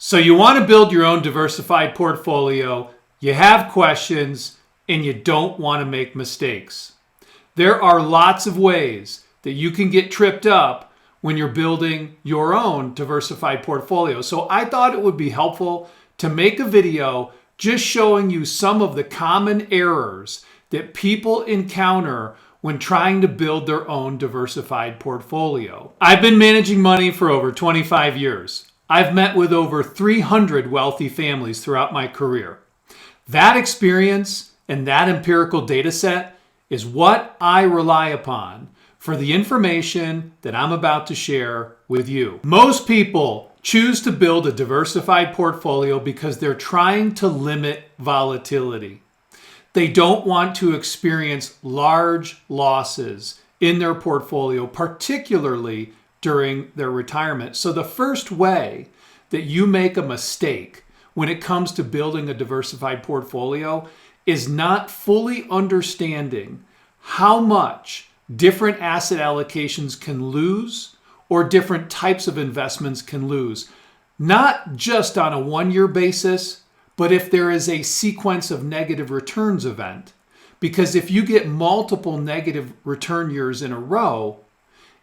So you want to build your own diversified portfolio, you have questions, and you don't want to make mistakes. There are lots of ways that you can get tripped up when you're building your own diversified portfolio. So I thought it would be helpful to make a video just showing you some of the common errors that people encounter when trying to build their own diversified portfolio. I've been managing money for over 25 years. I've met with over 300 wealthy families throughout my career. That experience and that empirical data set is what I rely upon for the information that I'm about to share with you. Most people choose to build a diversified portfolio because they're trying to limit volatility. They don't want to experience large losses in their portfolio, particularly during their retirement. So the first way that you make a mistake when it comes to building a diversified portfolio is not fully understanding how much different asset allocations can lose or different types of investments can lose. Not just on a one-year basis, but if there is a sequence of negative returns event. Because if you get multiple negative return years in a row,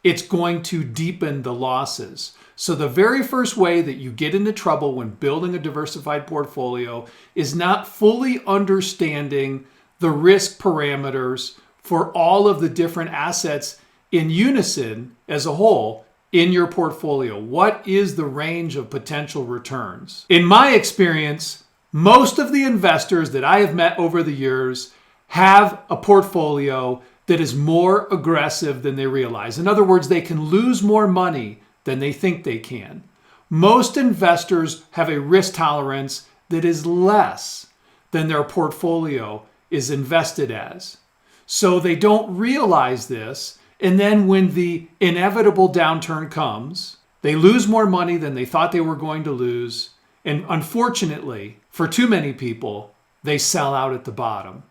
it's going to deepen the losses. So the very first way that you get into trouble when building a diversified portfolio is not fully understanding the risk parameters for all of the different assets in unison as a whole in your portfolio. What is the range of potential returns? In my experience, most of the investors that I have met over the years have a portfolio that is more aggressive than they realize. In other words, they can lose more money than they think they can. Most investors have a risk tolerance that is less than their portfolio is invested as. So they don't realize this, and then when the inevitable downturn comes, they lose more money than they thought they were going to lose, and unfortunately, for too many people, they sell out at the bottom.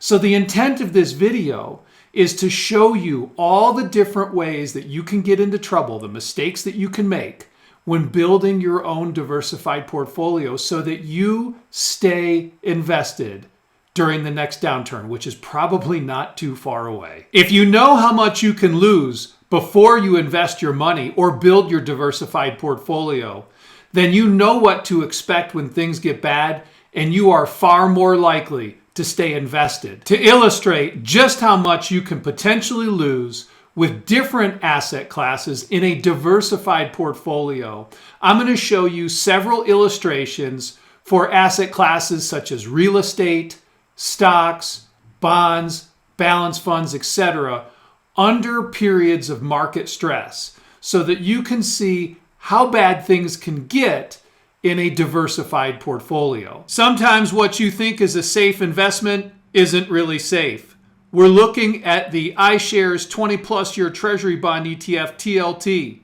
So the intent of this video is to show you all the different ways that you can get into trouble, the mistakes that you can make when building your own diversified portfolio so that you stay invested during the next downturn, which is probably not too far away. If you know how much you can lose before you invest your money or build your diversified portfolio, then you know what to expect when things get bad, and you are far more likely to stay invested. To illustrate just how much you can potentially lose with different asset classes in a diversified portfolio, I'm going to show you several illustrations for asset classes such as real estate, stocks, bonds, balance funds, etc., under periods of market stress so that you can see how bad things can get in a diversified portfolio. Sometimes what you think is a safe investment isn't really safe. We're looking at the iShares 20+ year Treasury Bond ETF TLT.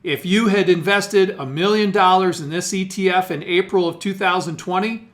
If you had invested $1 million in this ETF in April of 2020,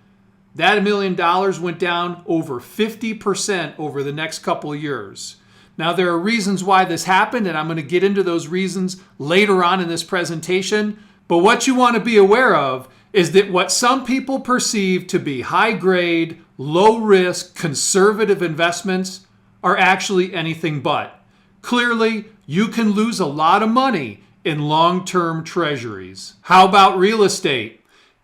that $1 million went down over 50% over the next couple of years. Now, there are reasons why this happened, and I'm going to get into those reasons later on in this presentation. But what you want to be aware of is that what some people perceive to be high-grade, low-risk, conservative investments are actually anything but. Clearly, you can lose a lot of money in long-term treasuries. How about real estate?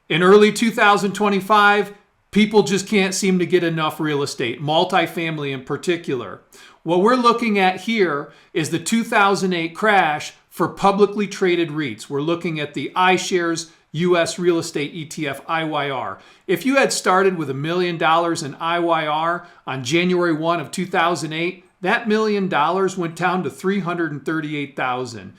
In early 2025, people just can't seem to get enough real estate, multifamily in particular. What we're looking at here is the 2008 crash for publicly traded REITs. We're looking at the iShares US Real Estate ETF IYR. If you had started with $1 million in IYR on January 1 of 2008, that $1 million went down to $338,000.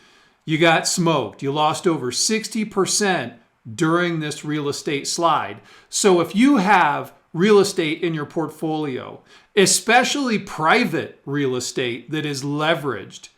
You got smoked. You lost over 60% during this real estate slide. So if you have real estate in your portfolio, especially private real estate that is leveraged,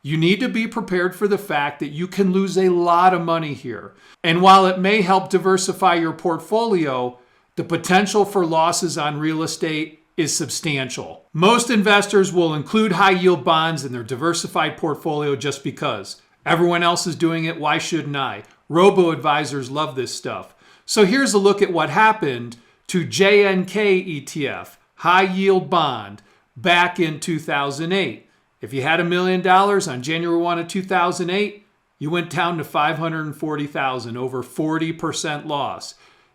you need to be prepared for the fact that you can lose a lot of money here. And while it may help diversify your portfolio, the potential for losses on real estate is substantial. Most investors will include high yield bonds in their diversified portfolio just because. Everyone else is doing it, why shouldn't I? Robo-advisors love this stuff. So here's a look at what happened to JNK ETF, high yield bond, back in 2008. If you had $1 million on January 1 of 2008, you went down to 540,000, over 40% loss.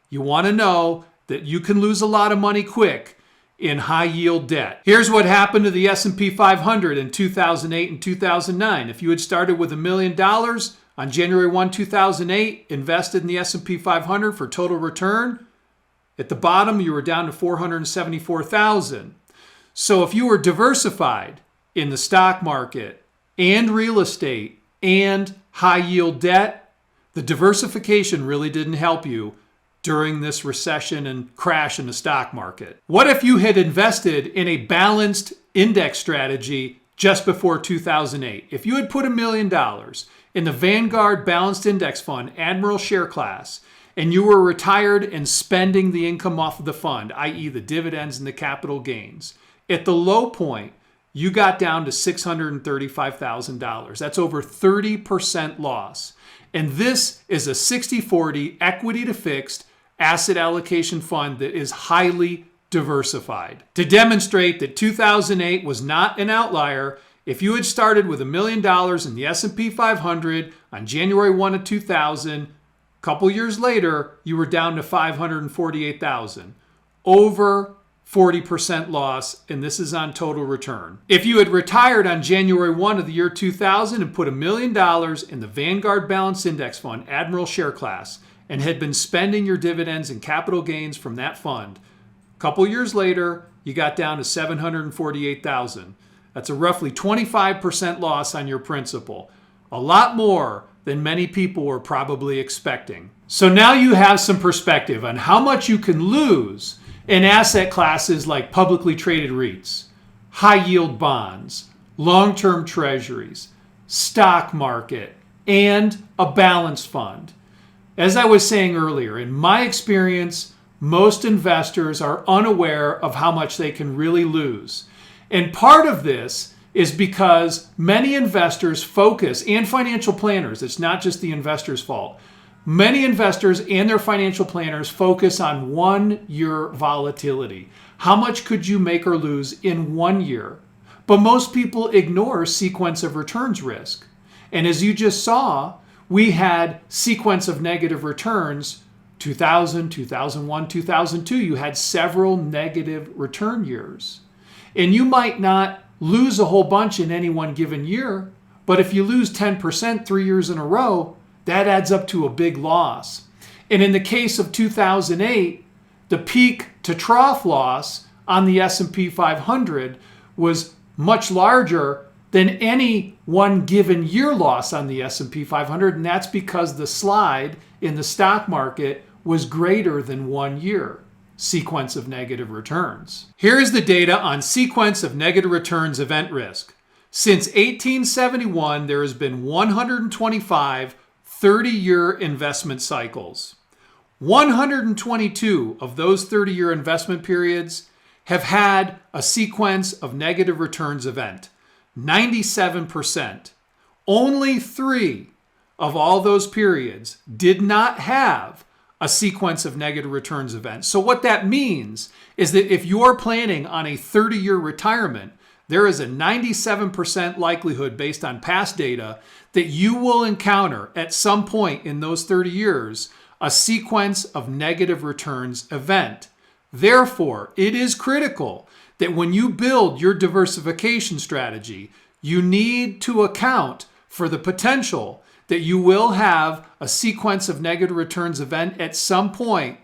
You want to know that you can lose a lot of money quick in high yield debt. Here's what happened to the S&P 500 in 2008 and 2009. If you had started with $1 million on January 1, 2008, invested in the S&P 500 for total return, at the bottom you were down to 474,000. So if you were diversified in the stock market and real estate and high yield debt, the diversification really didn't help you during this recession and crash in the stock market. What if you had invested in a balanced index strategy just before 2008? If you had put $1 million in the Vanguard Balanced Index Fund, Admiral Share Class, and you were retired and spending the income off of the fund, i.e. the dividends and the capital gains, at the low point, you got down to $635,000. That's over 30% loss. And this is a 60-40 equity to fixed asset allocation fund that is highly diversified. To demonstrate that 2008 was not an outlier, if you had started with $1 million in the S&P 500 on January 1 of 2000, a couple years later, you were down to 548,000. Over 40% loss, and this is on total return. If you had retired on January 1 of the year 2000 and put $1 million in the Vanguard Balanced Index Fund, Admiral Share Class, and had been spending your dividends and capital gains from that fund, a couple years later, you got down to 748,000. That's a roughly 25% loss on your principal. A lot more than many people were probably expecting. So now you have some perspective on how much you can lose in asset classes like publicly traded REITs, high yield bonds, long-term treasuries, stock market, and a balanced fund. As I was saying earlier, in my experience, most investors are unaware of how much they can really lose. And part of this is because many investors focus, and financial planners, it's not just the investor's fault, many investors and their financial planners focus on 1 year volatility. How much could you make or lose in 1 year? But most people ignore sequence of returns risk. And as you just saw, we had sequence of negative returns, 2000, 2001, 2002. You had several negative return years. And you might not lose a whole bunch in any one given year, but if you lose 10% 3 years in a row, that adds up to a big loss. And in the case of 2008, the peak to trough loss on the S&P 500 was much larger than any one given year loss on the S&P 500, and that's because the slide in the stock market was greater than 1 year. Sequence of negative returns. Here is the data on sequence of negative returns event risk. Since 1871, there has been 125 30-year investment cycles. 122 of those 30-year investment periods have had a sequence of negative returns event. 97%. Only 3 of all those periods did not have a sequence of negative returns events. So what that means is that if you're planning on a 30-year retirement, there is a 97% likelihood based on past data that you will encounter at some point in those 30 years a sequence of negative returns event. Therefore, it is critical that when you build your diversification strategy, you need to account for the potential that you will have a sequence of negative returns event at some point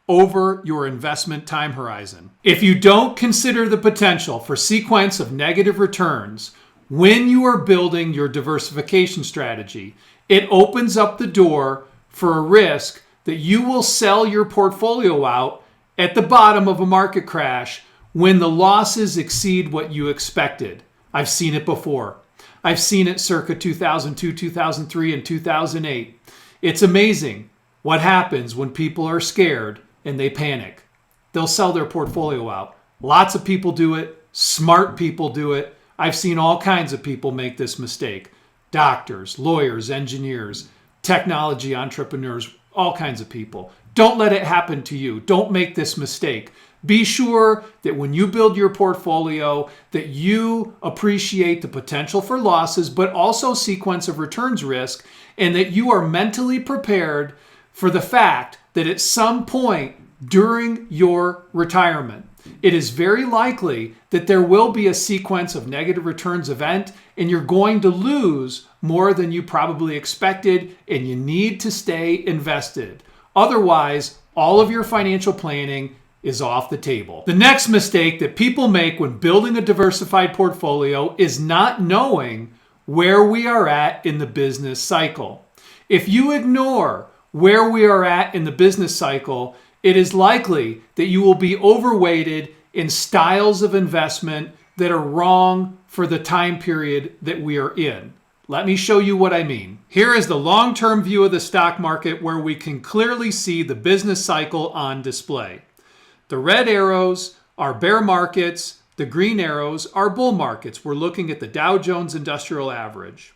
over your investment time horizon. If you don't consider the potential for sequence of negative returns when you are building your diversification strategy, it opens up the door for a risk that you will sell your portfolio out at the bottom of a market crash when the losses exceed what you expected. I've seen it before. I've seen it circa 2002, 2003, and 2008. It's amazing what happens when people are scared and they panic. They'll sell their portfolio out. Lots of people do it. Smart people do it. I've seen all kinds of people make this mistake. Doctors, lawyers, engineers. technology entrepreneurs, all kinds of people. Don't let it happen to you. Don't make this mistake. Be sure that when you build your portfolio, that you appreciate the potential for losses, but also sequence of returns risk, and that you are mentally prepared for the fact that at some point during your retirement, it is very likely that there will be a sequence of negative returns event, and you're going to lose more than you probably expected, and you need to stay invested. Otherwise, all of your financial planning is off the table. The next mistake that people make when building a diversified portfolio is not knowing where we are at in the business cycle. If you ignore where we are at in the business cycle, it is likely that you will be overweighted in styles of investment that are wrong for the time period that we are in. Let me show you what I mean. Here is the long-term view of the stock market where we can clearly see the business cycle on display. The red arrows are bear markets. The green arrows are bull markets. We're looking at the Dow Jones Industrial Average.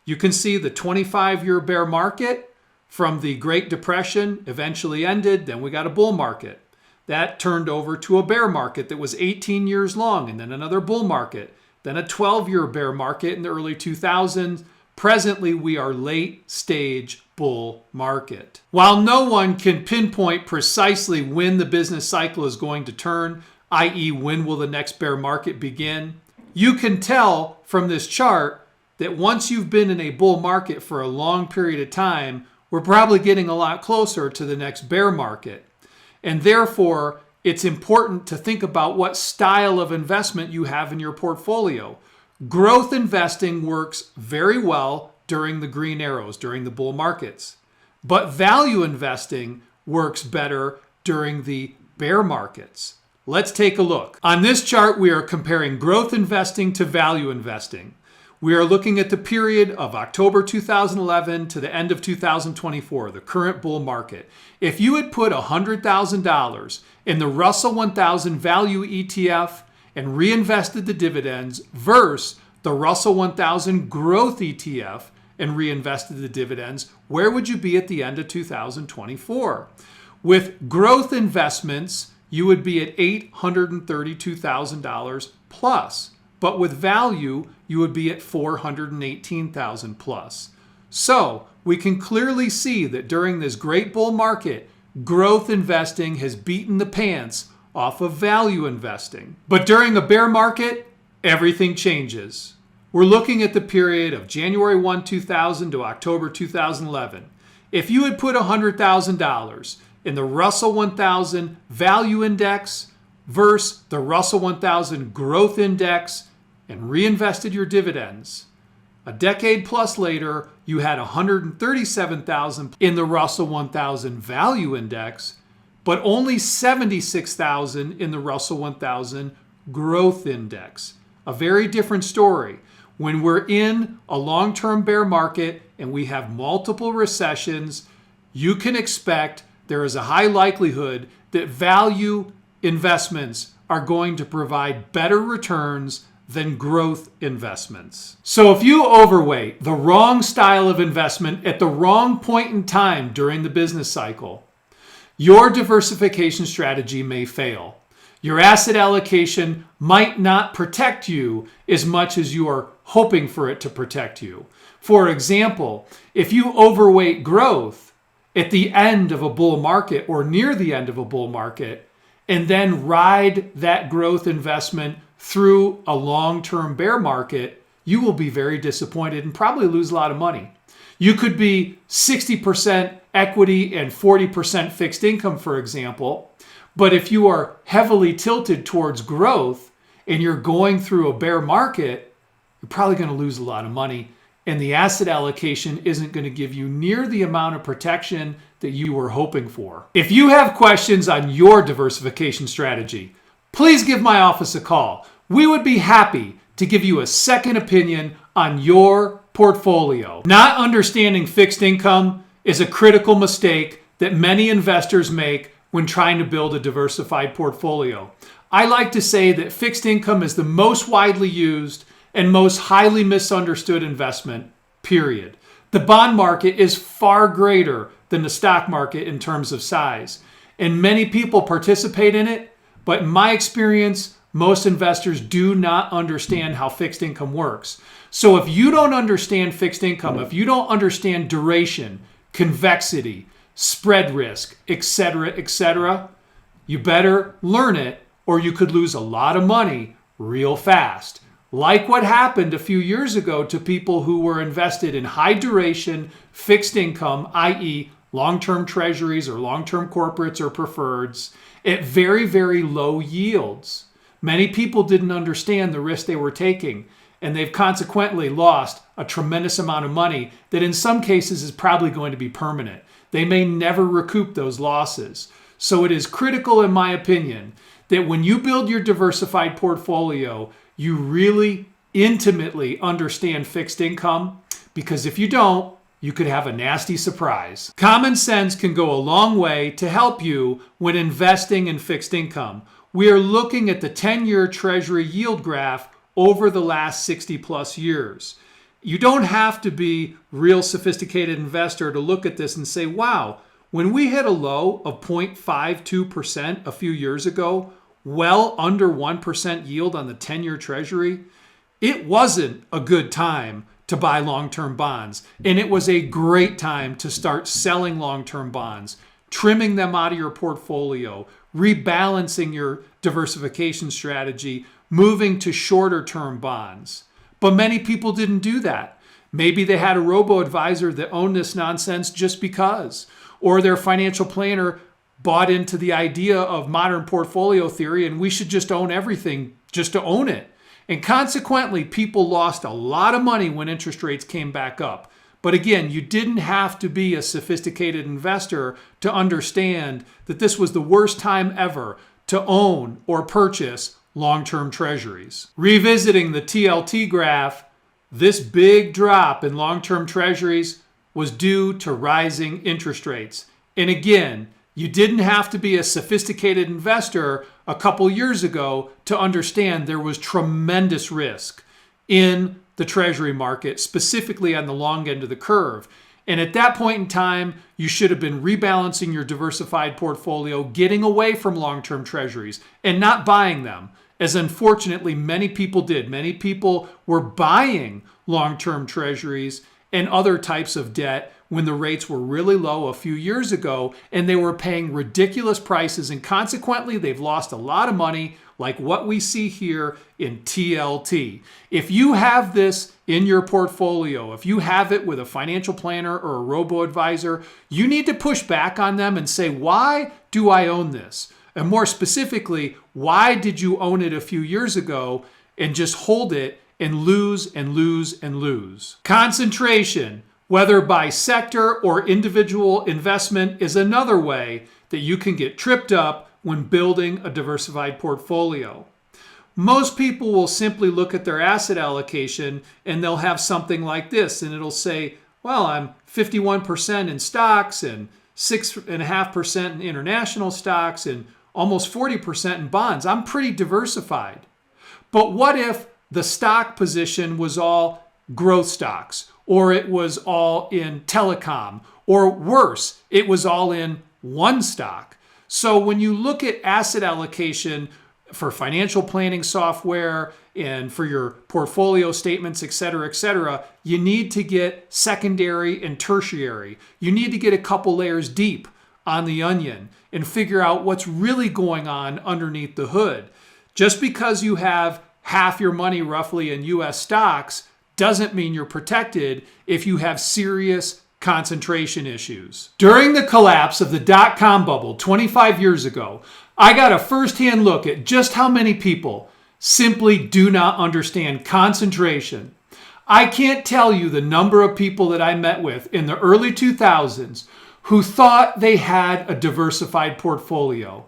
You can see the 25-year bear market from the Great Depression eventually ended. Then we got a bull market. That turned over to a bear market that was 18 years long, and then another bull market, then a 12-year bear market in the early 2000s. Presently, we are late stage bull market. While no one can pinpoint precisely when the business cycle is going to turn, i.e. when will the next bear market begin, you can tell from this chart that once you've been in a bull market for a long period of time, we're probably getting a lot closer to the next bear market. And therefore, it's important to think about what style of investment you have in your portfolio. Growth investing works very well during the green arrows, during the bull markets. But value investing works better during the bear markets. Let's take a look. On this chart, we are comparing growth investing to value investing. We are looking at the period of October 2011 to the end of 2024, the current bull market. If you had put $100,000 in the Russell 1000 Value ETF and reinvested the dividends versus the Russell 1000 Growth ETF and reinvested the dividends, where would you be at the end of 2024? With growth investments, you would be at $832,000 plus. But with value, you would be at $418,000 plus. So we can clearly see that during this great bull market, growth investing has beaten the pants off of value investing. But during a bear market, everything changes. We're looking at the period of January 1, 2000 to October 2011. If you had put $100,000 in the Russell 1000 Value Index versus the Russell 1000 Growth Index and reinvested your dividends, a decade plus later, you had $137,000 in the Russell 1000 Value Index, but only $76,000 in the Russell 1000 Growth Index. A very different story. When we're in a long-term bear market and we have multiple recessions, you can expect there is a high likelihood that value investments are going to provide better returns than growth investments. So if you overweight the wrong style of investment at the wrong point in time during the business cycle, your diversification strategy may fail. Your asset allocation might not protect you as much as you are hoping for it to protect you. For example, if you overweight growth at the end of a bull market or near the end of a bull market, and then ride that growth investment through a long-term bear market, you will be very disappointed and probably lose a lot of money. You could be 60% equity and 40% fixed income, for example. But if you are heavily tilted towards growth and you're going through a bear market, you're probably going to lose a lot of money. And the asset allocation isn't going to give you near the amount of protection that you were hoping for. If you have questions on your diversification strategy, please give my office a call. We would be happy to give you a second opinion on your portfolio. Not understanding fixed income is a critical mistake that many investors make when trying to build a diversified portfolio. I like to say that fixed income is the most widely used and most highly misunderstood investment, period. The bond market is far greater than the stock market in terms of size, and many people participate in it, but in my experience, most investors do not understand how fixed income works. So if you don't understand fixed income, if you don't understand duration, convexity, spread risk, etc., you better learn it or you could lose a lot of money real fast. Like what happened a few years ago to people who were invested in high duration fixed income, i.e. long-term treasuries or long-term corporates or preferreds at very, very low yields. Many people didn't understand the risk they were taking, and they've consequently lost a tremendous amount of money that in some cases is probably going to be permanent. They may never recoup those losses. So it is critical, in my opinion, that when you build your diversified portfolio, you really intimately understand fixed income, because if you don't, you could have a nasty surprise. Common sense can go a long way to help you when investing in fixed income. We are looking at the 10-year Treasury yield graph over the last 60 plus years. You don't have to be a real sophisticated investor to look at this and say, wow, when we hit a low of 0.52% a few years ago, well under 1% yield on the 10-year Treasury, it wasn't a good time to buy long-term bonds. And it was a great time to start selling long-term bonds, trimming them out of your portfolio, rebalancing your diversification strategy, moving to shorter-term bonds. But many people didn't do that. Maybe they had a robo-advisor that owned this nonsense just because, or their financial planner bought into the idea of modern portfolio theory and we should just own everything just to own it. And consequently, people lost a lot of money when interest rates came back up. But again, you didn't have to be a sophisticated investor to understand that this was the worst time ever to own or purchase long-term treasuries. Revisiting the TLT graph, this big drop in long-term treasuries was due to rising interest rates. And again, you didn't have to be a sophisticated investor a couple years ago to understand there was tremendous risk in the treasury market, specifically on the long end of the curve. And at that point in time, you should have been rebalancing your diversified portfolio, getting away from long-term treasuries and not buying them, as unfortunately many people did. Many people were buying long-term treasuries and other types of debt when the rates were really low a few years ago, and they were paying ridiculous prices, and consequently they've lost a lot of money, like what we see here in TLT. If you have this in your portfolio, if you have it with a financial planner or a robo-advisor, you need to push back on them and say, why do I own this? And more specifically, why did you own it a few years ago and just hold it and lose and lose and lose? Concentration, whether by sector or individual investment, is another way that you can get tripped up when building a diversified portfolio. Most people will simply look at their asset allocation and they'll have something like this, and it'll say, well, I'm 51% in stocks and 6.5% in international stocks and almost 40% in bonds. I'm pretty diversified. But what if the stock position was all growth stocks, or it was all in telecom, or worse, it was all in one stock? So when you look at asset allocation for financial planning software and for your portfolio statements, et cetera, you need to get secondary and tertiary. You need to get a couple layers deep on the onion and figure out what's really going on underneath the hood. Just because you have half your money roughly in US stocks doesn't mean you're protected if you have serious concentration issues. During the collapse of the dot-com bubble 25 years ago, I got a first-hand look at just how many people simply do not understand concentration. I can't tell you the number of people that I met with in the early 2000s who thought they had a diversified portfolio.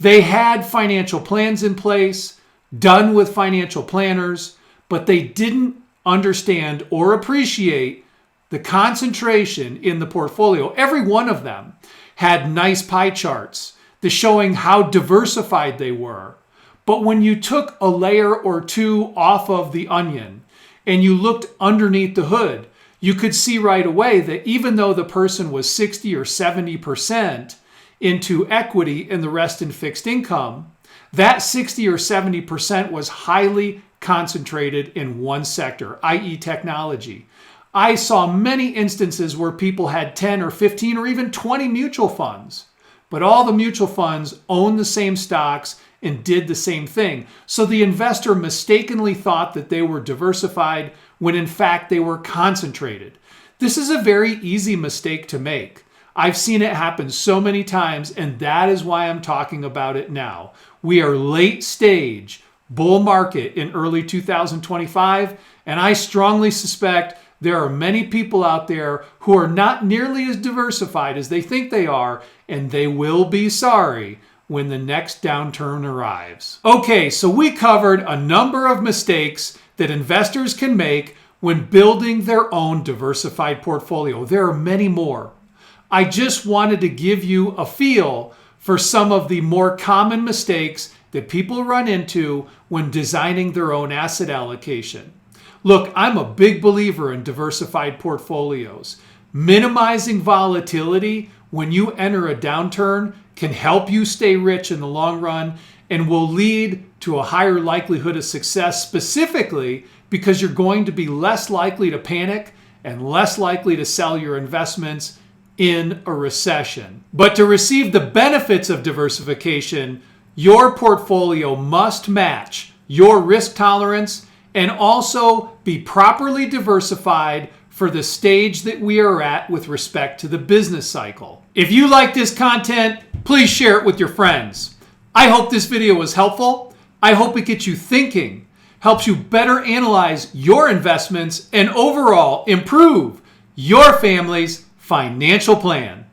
They had financial plans in place, done with financial planners, but they didn't understand or appreciate the concentration in the portfolio. Every one of them had nice pie charts showing how diversified they were. But when you took a layer or two off of the onion and you looked underneath the hood, you could see right away that even though the person was 60 or 70% into equity and the rest in fixed income, that 60 or 70% was highly concentrated in one sector, i.e. technology. I saw many instances where people had 10 or 15 or even 20 mutual funds, but all the mutual funds owned the same stocks and did the same thing. So the investor mistakenly thought that they were diversified when in fact they were concentrated. This is a very easy mistake to make. I've seen it happen so many times, and that is why I'm talking about it now. We are late stage bull market in early 2025, and I strongly suspect there are many people out there who are not nearly as diversified as they think they are, and they will be sorry when the next downturn arrives. Okay, so we covered a number of mistakes that investors can make when building their own diversified portfolio. There are many more. I just wanted to give you a feel for some of the more common mistakes that people run into when designing their own asset allocation. Look, I'm a big believer in diversified portfolios. Minimizing volatility when you enter a downturn can help you stay rich in the long run and will lead to a higher likelihood of success, specifically because you're going to be less likely to panic and less likely to sell your investments in a recession. But to receive the benefits of diversification, your portfolio must match your risk tolerance and also be properly diversified for the stage that we are at with respect to the business cycle. If you like this content, please share it with your friends. I hope this video was helpful. I hope it gets you thinking, helps you better analyze your investments, and overall improve your family's financial plan.